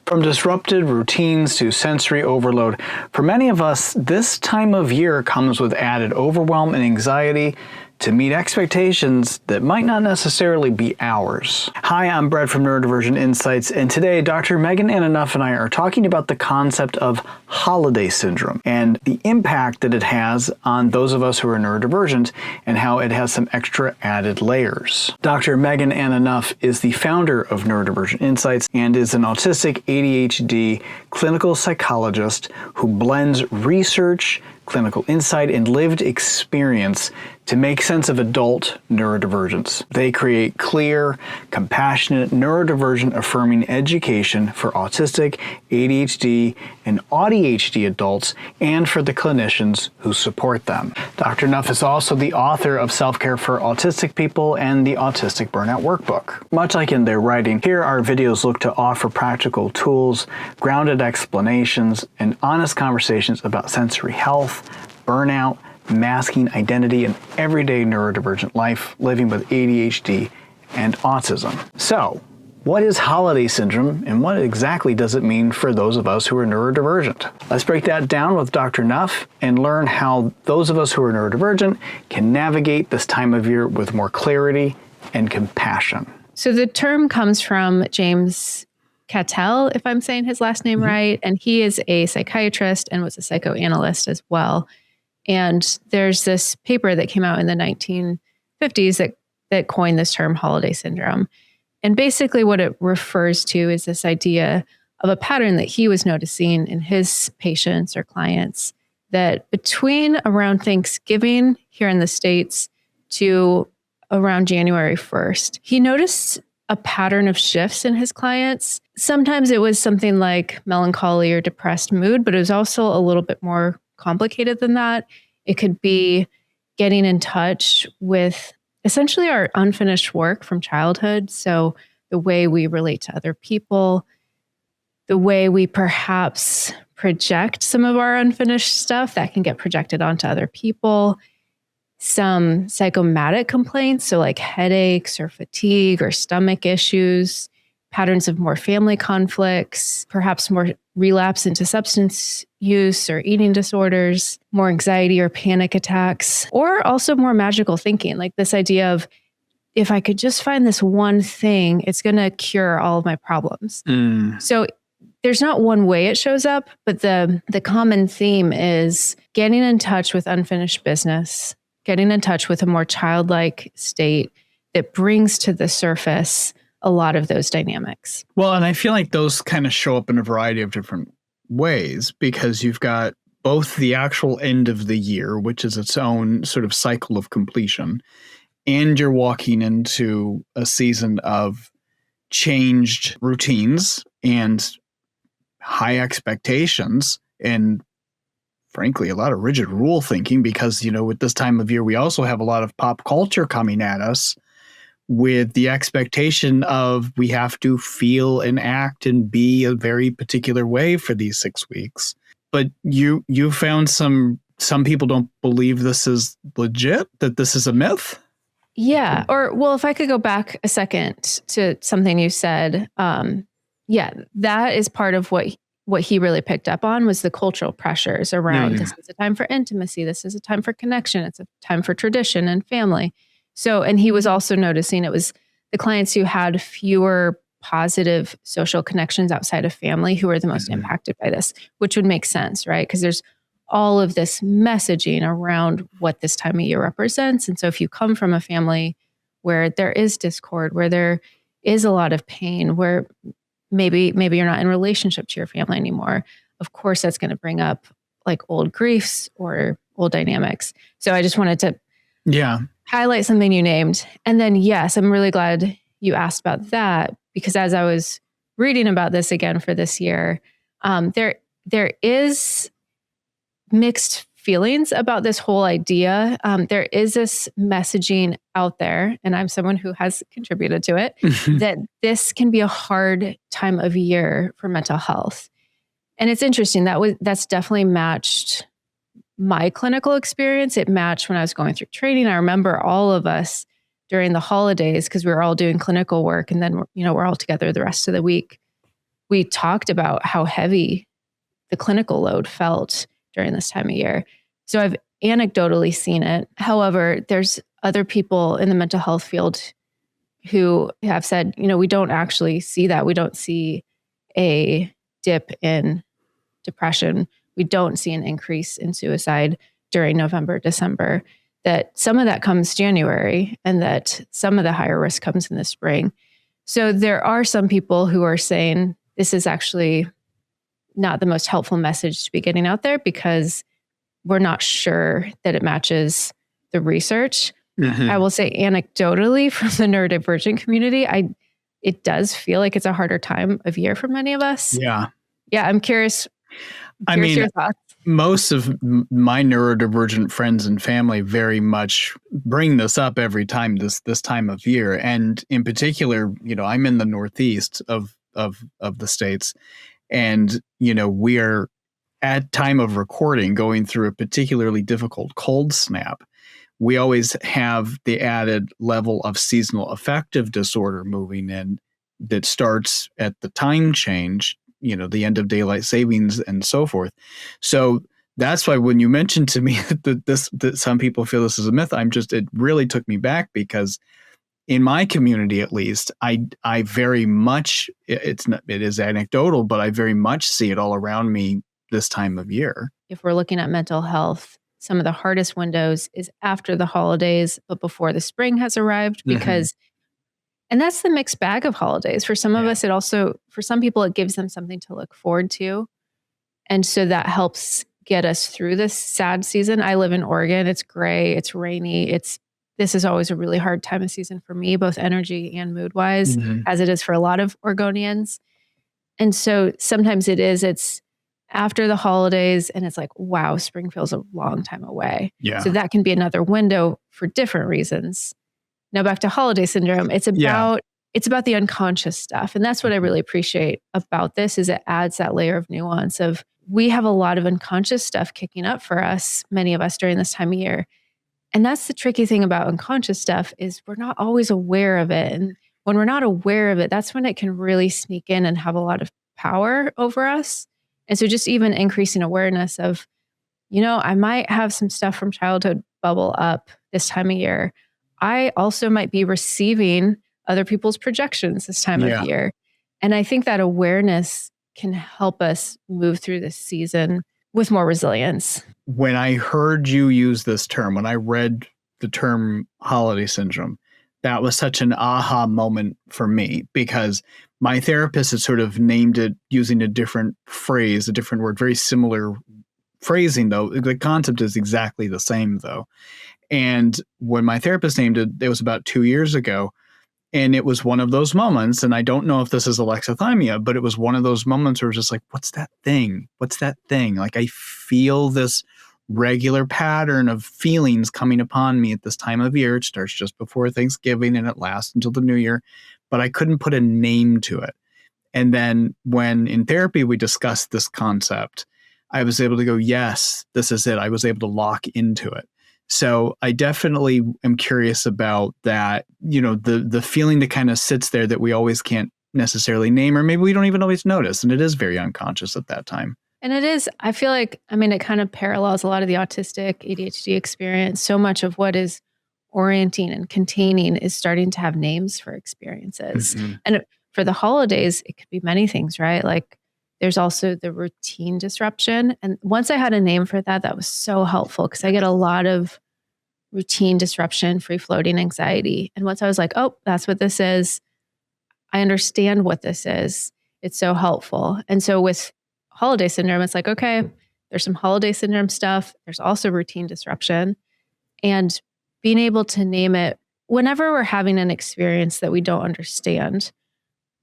From disrupted routines to sensory overload, for many of us, this time of year comes with added overwhelm and anxiety to meet expectations that might not necessarily be ours. Hi, I'm Brett from Neurodivergent Insights, and today Dr. Anna Neff and I are talking about the concept of holiday syndrome and the impact that it has on those of us who are neurodivergent and how it has some extra added layers. Dr. Anna Neff is the founder of Neurodivergent Insights and is an autistic ADHD clinical psychologist who blends research, clinical insight, and lived experience to make sense of adult neurodivergence. They create clear, compassionate, neurodivergent affirming education for autistic, ADHD, and AuDHD adults and for the clinicians who support them. Dr. Neff is also the author of Self-Care for Autistic People and the Autistic Burnout Workbook. Much like in their writing, here our videos look to offer practical tools, grounded explanations, and honest conversations about sensory health, burnout, masking identity, and everyday neurodivergent life living with ADHD and autism. So, what is holiday syndrome and what exactly does it mean for those of us who are neurodivergent? Let's break that down with Dr. Neff and learn how those of us who are neurodivergent can navigate this time of year with more clarity and compassion. So the term comes from James Cattell, if I'm saying his last name right, and he is a psychiatrist and was a psychoanalyst as well. And there's this paper that came out in the 1950s that coined this term holiday syndrome. And basically what it refers to is this idea of a pattern that he was noticing in his patients or clients that between around Thanksgiving here in the States to around January 1st, he noticed a pattern of shifts in his clients. Sometimes it was something like melancholy or depressed mood, but it was also a little bit more complicated than that. It could be getting in touch with essentially our unfinished work from childhood. So the way we relate to other people, the way we perhaps project some of our unfinished stuff that can get projected onto other people, some psychosomatic complaints, so like headaches or fatigue or stomach issues, patterns of more family conflicts, perhaps more relapse into substance use or eating disorders, more anxiety or panic attacks, or also more magical thinking, like this idea of if I could just find this one thing, it's going to cure all of my problems. So there's not one way it shows up, but the common theme is getting in touch with unfinished business, getting in touch with a more childlike state that brings to the surface a lot of those dynamics. Well, and I feel like those kind of show up in a variety of different ways because you've got both the actual end of the year, which is its own sort of cycle of completion, and you're walking into a season of changed routines and high expectations and frankly, a lot of rigid rule thinking because, with this time of year, we also have a lot of pop culture coming at us with the expectation of we have to feel and act and be a very particular way for these 6 weeks. But you found some people don't believe this is legit, that this is a myth? Yeah. Or, well, if I could go back a second to something you said, that is part of what he really picked up on was the cultural pressures around this is a time for intimacy, this is a time for connection, it's a time for tradition and family. So, and he was also noticing it was the clients who had fewer positive social connections outside of family who were the most impacted by this, which would make sense, right? Because there's all of this messaging around what this time of year represents. And so if you come from a family where there is discord, where there is a lot of pain, where maybe you're not in relationship to your family anymore, of course, that's going to bring up like old griefs or old dynamics. So I just wanted to highlight something you named. And then, yes, I'm really glad you asked about that because as I was reading about this again for this year, there is mixed feelings about this whole idea. There is this messaging out there, and I'm someone who has contributed to it, that this can be a hard time of year for mental health. And it's interesting, that's definitely matched my clinical experience. It matched when I was going through training. I remember all of us during the holidays, because we were all doing clinical work, and then we're all together the rest of the week. we talked about how heavy the clinical load felt during this time of year. So I've anecdotally seen it. However, there's other people in the mental health field who have said, we don't actually see that. We don't see a dip in depression. We don't see an increase in suicide during November, December, that some of that comes January and that some of the higher risk comes in the spring. So there are some people who are saying this is actually not the most helpful message to be getting out there because we're not sure that it matches the research. Mm-hmm. I will say anecdotally from the neurodivergent community, it does feel like it's a harder time of year for many of us. Yeah. Yeah, I'm curious. Your thoughts. Most of my neurodivergent friends and family very much bring this up every time this time of year. And in particular, I'm in the Northeast of the States. And, we are at time of recording going through a particularly difficult cold snap. We always have the added level of seasonal affective disorder moving in that starts at the time change, the end of daylight savings and so forth. So that's why when you mentioned to me that some people feel this is a myth, it really took me back because in my community, at least, I very much, it is anecdotal, but I very much see it all around me this time of year. If we're looking at mental health, some of the hardest windows is after the holidays, but before the spring has arrived, because, and that's the mixed bag of holidays. For some of us, for some people, it gives them something to look forward to. And so that helps get us through this sad season. I live in Oregon. It's gray, it's rainy, this is always a really hard time of season for me, both energy and mood wise, as it is for a lot of Oregonians. And so sometimes it's after the holidays and it's like, wow, spring feels a long time away. Yeah. So that can be another window for different reasons. Now back to holiday syndrome. It's about the unconscious stuff. And that's what I really appreciate about this is it adds that layer of nuance of we have a lot of unconscious stuff kicking up for us, many of us during this time of year. And that's the tricky thing about unconscious stuff is we're not always aware of it. And when we're not aware of it, that's when it can really sneak in and have a lot of power over us. And so just even increasing awareness of, I might have some stuff from childhood bubble up this time of year. I also might be receiving other people's projections this time of year. And I think that awareness can help us move through this season with more resilience. When I heard you use this term, when I read the term holiday syndrome, that was such an aha moment for me because my therapist had sort of named it using a different phrase, a different word, very similar phrasing though. The concept is exactly the same though. And when my therapist named it, it was about 2 years ago. And it was one of those moments, and I don't know if this is alexithymia, but it was one of those moments where it was just like, what's that thing? What's that thing? Like I feel this regular pattern of feelings coming upon me at this time of year. It starts just before Thanksgiving and it lasts until the new year, but I couldn't put a name to it. And then when in therapy we discussed this concept, I was able to go, yes, this is it. I was able to lock into it. So I definitely am curious about that, the feeling that kind of sits there that we always can't necessarily name, or maybe we don't even always notice. And it is very unconscious at that time. And it is, I feel like, it kind of parallels a lot of the autistic ADHD experience. So much of what is orienting and containing is starting to have names for experiences. And for the holidays, it could be many things, right? Like there's also the routine disruption. And once I had a name for that, that was so helpful because I get a lot of routine disruption, free floating anxiety. And once I was like, oh, that's what this is. I understand what this is. It's so helpful. And so with holiday syndrome, it's like, okay, there's some holiday syndrome stuff. There's also routine disruption. And being able to name it whenever we're having an experience that we don't understand,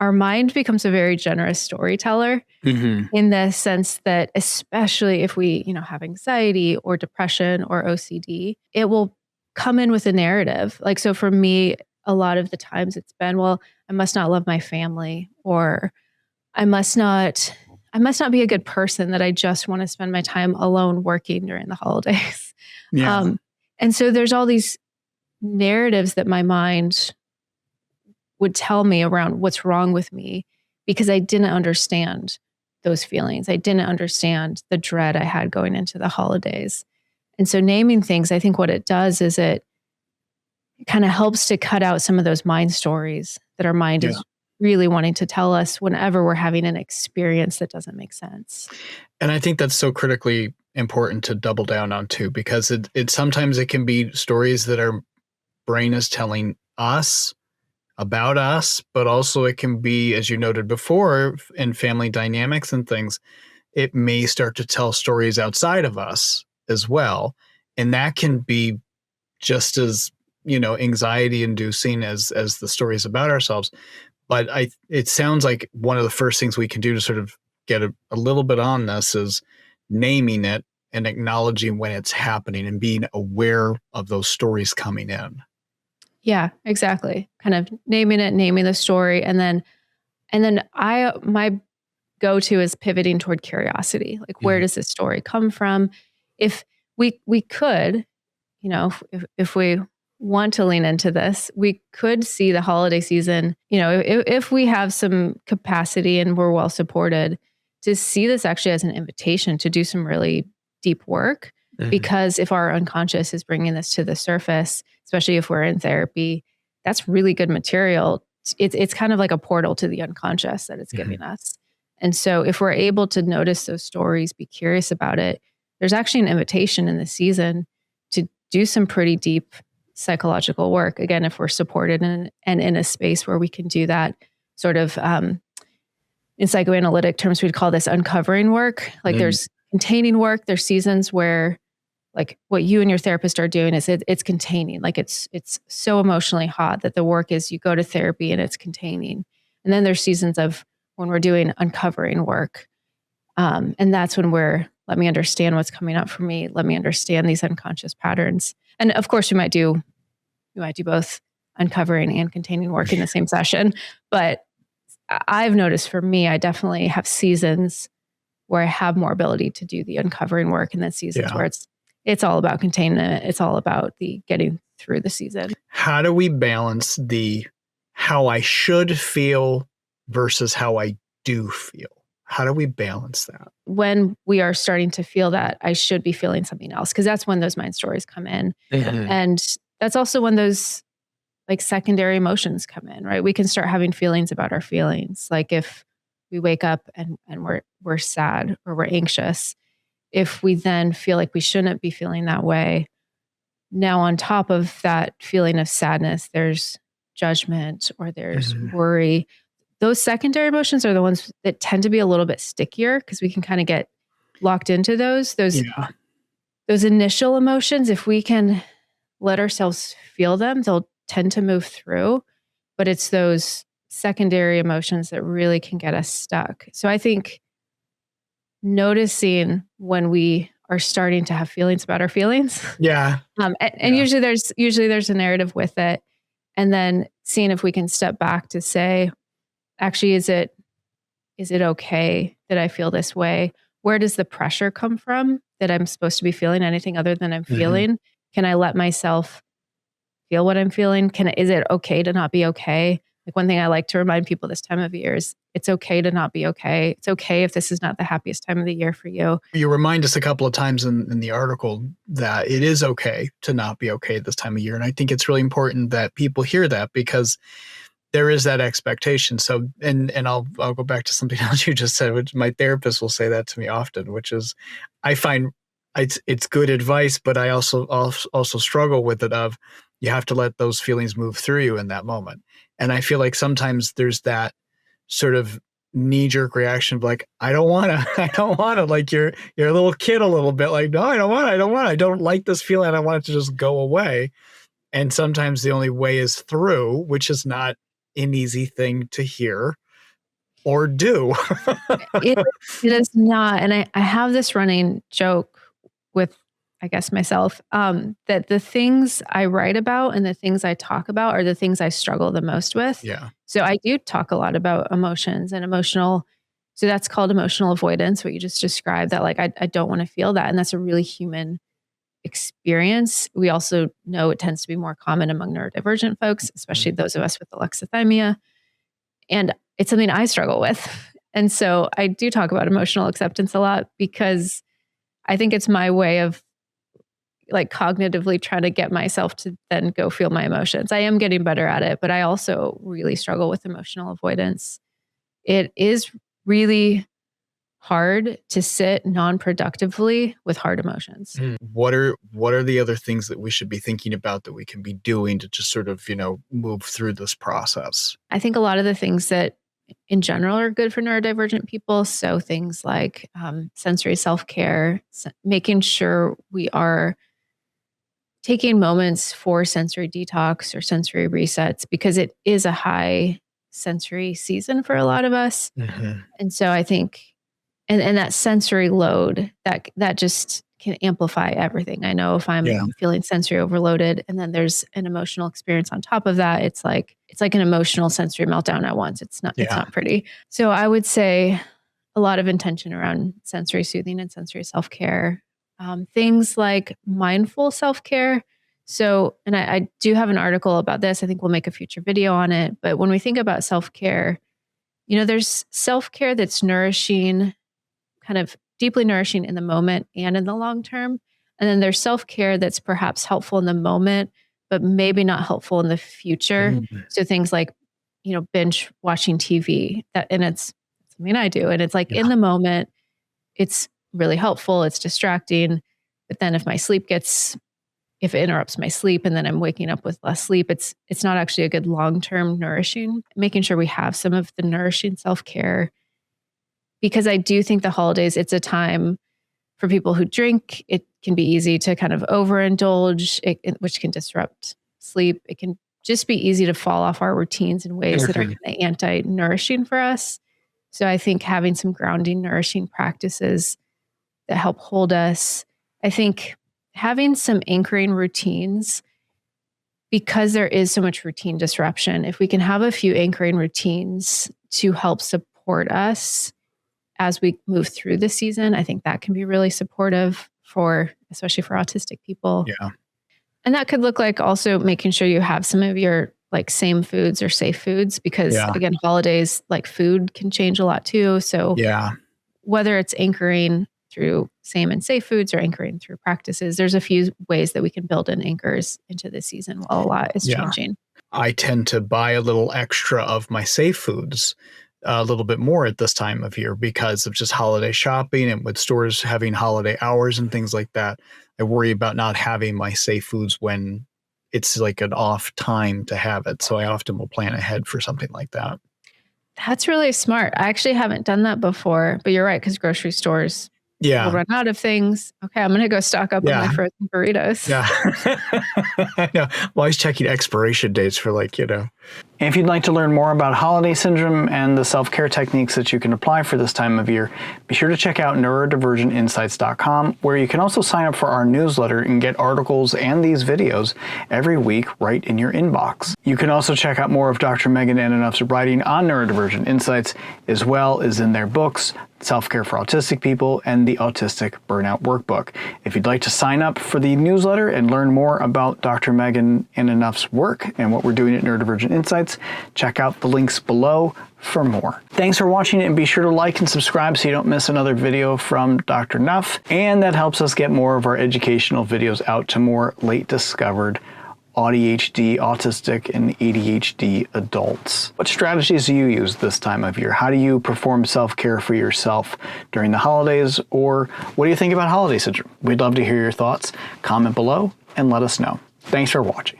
our mind becomes a very generous storyteller in the sense that, especially if we, have anxiety or depression or OCD, it will come in with a narrative. Like, so for me, a lot of the times it's been, well, I must not love my family, or I must not be a good person that I just want to spend my time alone working during the holidays. Yeah. And so there's all these narratives that my mind would tell me around what's wrong with me because I didn't understand those feelings. I didn't understand the dread I had going into the holidays. And so naming things, I think what it does is it kind of helps to cut out some of those mind stories that our mind is really wanting to tell us whenever we're having an experience that doesn't make sense. And I think that's so critically important to double down on too, because it sometimes it can be stories that our brain is telling us about us, but also it can be, as you noted before, in family dynamics and things, it may start to tell stories outside of us as well. And that can be just as, anxiety inducing as the stories about ourselves. But it sounds like one of the first things we can do to sort of get a little bit on this is naming it and acknowledging when it's happening and being aware of those stories coming in. Yeah, exactly. Kind of naming it, naming the story. And then my go-to is pivoting toward curiosity. Like, where does this story come from? If we could, if we want to lean into this, we could see the holiday season, if we have some capacity and we're well supported, to see this actually as an invitation to do some really deep work. Because if our unconscious is bringing this to the surface, especially if we're in therapy, that's really good material. It's kind of like a portal to the unconscious that it's giving us. And so if we're able to notice those stories, be curious about it, there's actually an invitation in the season to do some pretty deep psychological work. Again, if we're supported and in a space where we can do that sort of, in psychoanalytic terms, we'd call this uncovering work. Like there's containing work. There's seasons where, like, what you and your therapist are doing is it's containing. Like it's so emotionally hot that the work is you go to therapy and it's containing. And then there's seasons of when we're doing uncovering work. And that's when let me understand what's coming up for me. Let me understand these unconscious patterns. And of course we might do both uncovering and containing work in the same session. But I've noticed for me, I definitely have seasons where I have more ability to do the uncovering work, and then seasons where it's all about containment. It's all about the getting through the season. How do we balance the how I should feel versus how I do feel? How do we balance that? When we are starting to feel that I should be feeling something else, because that's when those mind stories come in. And that's also when those like secondary emotions come in, right? We can start having feelings about our feelings. Like if we wake up and we're sad or we're anxious, if we then feel like we shouldn't be feeling that way, now on top of that feeling of sadness, there's judgment or there's worry. Those secondary emotions are the ones that tend to be a little bit stickier because we can kind of get locked into those initial emotions. If we can let ourselves feel them, they'll tend to move through, but it's those secondary emotions that really can get us stuck. So I think noticing when we are starting to have feelings about our feelings. Usually there's a narrative with it. And then seeing if we can step back to say, actually, is it okay that I feel this way? Where does the pressure come from that I'm supposed to be feeling anything other than I'm feeling? Can I let myself feel what I'm feeling? Is it okay to not be okay? Like one thing I like to remind people this time of year is it's okay to not be okay. It's okay if this is not the happiest time of the year for you. You remind us a couple of times in the article that it is okay to not be okay at this time of year. And I think it's really important that people hear that because there is that expectation. So, and I'll go back to something else you just said, which my therapist will say that to me often, which is I find it's good advice, but I also struggle with it of you have to let those feelings move through you in that moment. And I feel like sometimes there's that sort of knee-jerk reaction of like, I don't want to, like you're a little kid a little bit like, no, I don't like this feeling. I want it to just go away. And sometimes the only way is through, which is not an easy thing to hear or do. It is not. And I have this running joke with, I guess, myself, that the things I write about and the things I talk about are the things I struggle the most with. Yeah. So I do talk a lot about emotions and so that's called emotional avoidance, what you just described, that like, I don't want to feel that. And that's a really human experience. We also know it tends to be more common among neurodivergent folks, especially those of us with alexithymia. And it's something I struggle with. And so I do talk about emotional acceptance a lot because I think it's my way of like cognitively trying to get myself to then go feel my emotions. I am getting better at it, but I also really struggle with emotional avoidance. It is really hard to sit non-productively with hard emotions. What are the other things that we should be thinking about that we can be doing to just sort of, move through this process? I think a lot of the things that in general are good for neurodivergent people. So things like sensory self-care, making sure we are taking moments for sensory detox or sensory resets, because it is a high sensory season for a lot of us. Mm-hmm. And so I think, and that sensory load, that just can amplify everything. I know if I'm feeling sensory overloaded and then there's an emotional experience on top of that, it's like an emotional sensory meltdown at once. It's not pretty. So I would say a lot of intention around sensory soothing and sensory self-care. Things like mindful self-care. So, and I do have an article about this. I think we'll make a future video on it. But when we think about self-care, there's self-care that's nourishing, kind of deeply nourishing in the moment and in the long term. And then there's self-care that's perhaps helpful in the moment, but maybe not helpful in the future. Mm-hmm. So things like, binge watching TV, and it's something I do. And it's like in the moment, it's really helpful. It's distracting. But then if it interrupts my sleep and then I'm waking up with less sleep, it's not actually a good long-term nourishing. Making sure we have some of the nourishing self-care, because I do think the holidays, it's a time for people who drink. It can be easy to kind of overindulge, which can disrupt sleep. It can just be easy to fall off our routines in ways that are kind of anti-nourishing for us. So I think having some grounding, nourishing practices that help hold us. I think having some anchoring routines, because there is so much routine disruption, if we can have a few anchoring routines to help support us as we move through the season, I think that can be really supportive especially for autistic people. Yeah. And that could look like also making sure you have some of your like same foods or safe foods, because again, holidays, like food can change a lot too. So whether it's anchoring through same and safe foods or anchoring through practices, there's a few ways that we can build in anchors into this season while a lot is changing. I tend to buy a little extra of my safe foods a little bit more at this time of year because of just holiday shopping, and with stores having holiday hours and things like that. I worry about not having my safe foods when it's like an off time to have it. So I often will plan ahead for something like that. That's really smart. I actually haven't done that before, but you're right, because grocery stores will run out of things. Okay, I'm going to go stock up on my frozen burritos. Yeah. I know. I'm always checking expiration dates for And if you'd like to learn more about holiday syndrome and the self-care techniques that you can apply for this time of year, be sure to check out neurodivergentinsights.com, where you can also sign up for our newsletter and get articles and these videos every week right in your inbox. You can also check out more of Dr. Megan Anna Neff's writing on neurodivergent insights, as well as in their books, Self-Care for Autistic People and the Autistic Burnout Workbook. If you'd like to sign up for the newsletter and learn more about Dr. Megan Anna Neff's work and what we're doing at Neurodivergent Insights, check out the links below for more. Thanks for watching, and be sure to like and subscribe so you don't miss another video from Dr. Neff, and that helps us get more of our educational videos out to more late discovered AuDHD, autistic, and ADHD adults. What strategies do you use this time of year? How do you perform self-care for yourself during the holidays? Or what do you think about holiday syndrome? We'd love to hear your thoughts. Comment below and let us know. Thanks for watching.